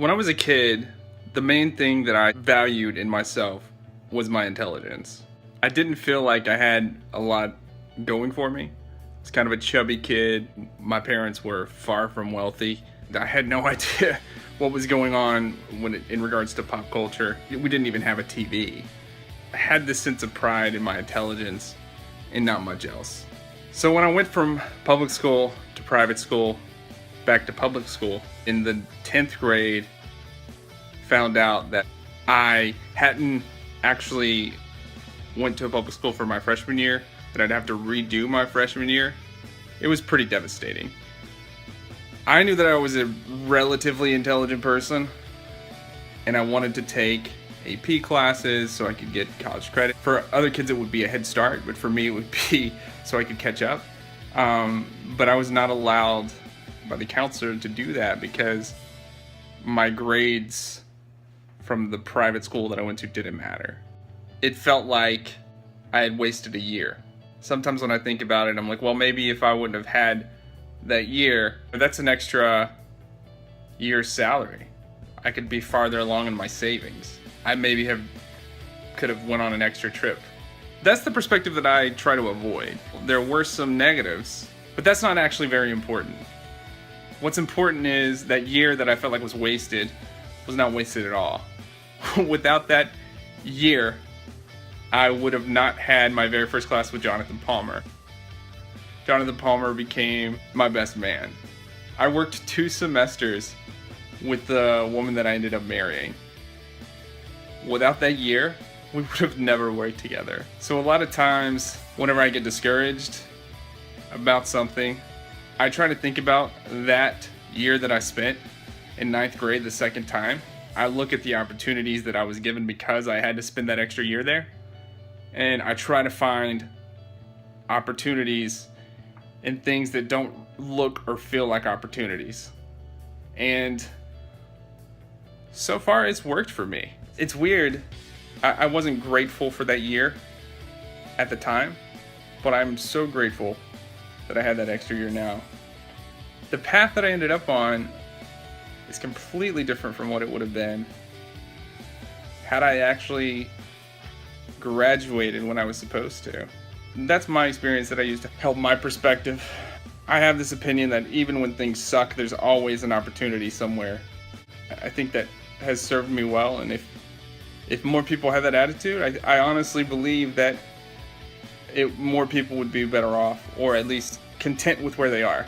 When I was a kid, the main thing that I valued in myself was my intelligence. I didn't feel like I had a lot going for me. I was kind of a chubby kid. My parents were far from wealthy. I had no idea what was going on in regards to pop culture. We didn't even have a TV. I had this sense of pride in my intelligence and not much else. So when I went from public school to private school, back to public school, in the 10th grade, found out that I hadn't actually went to a public school for my freshman year, that I'd have to redo my freshman year. It was pretty devastating. I knew that I was a relatively intelligent person, and I wanted to take AP classes so I could get college credit. For other kids it would be a head start, but for me it would be so I could catch up. But I was not allowed by the counselor to do that because my grades from the private school that I went to didn't matter. It felt like I had wasted a year. Sometimes when I think about it, I'm like, well, maybe if I wouldn't have had that year, that's an extra year's salary. I could be farther along in my savings. I maybe could have went on an extra trip. That's the perspective that I try to avoid. There were some negatives, but that's not actually very important. What's important is that year that I felt like was wasted was not wasted at all. Without that year, I would have not had my very first class with Jonathan Palmer. Jonathan Palmer became my best man. I worked 2 semesters with the woman that I ended up marrying. Without that year, we would have never worked together. So a lot of times, whenever I get discouraged about something, I try to think about that year that I spent in 9th grade the second time. I look at the opportunities that I was given because I had to spend that extra year there, and I try to find opportunities in things that don't look or feel like opportunities. And so far it's worked for me. It's weird. I wasn't grateful for that year at the time, but I'm so grateful that I had that extra year now. The path that I ended up on is completely different from what it would have been had I actually graduated when I was supposed to. That's my experience that I use to help my perspective. I have this opinion that even when things suck, there's always an opportunity somewhere. I think that has served me well, and if more people had that attitude, I honestly believe that more people would be better off, or at least content with where they are.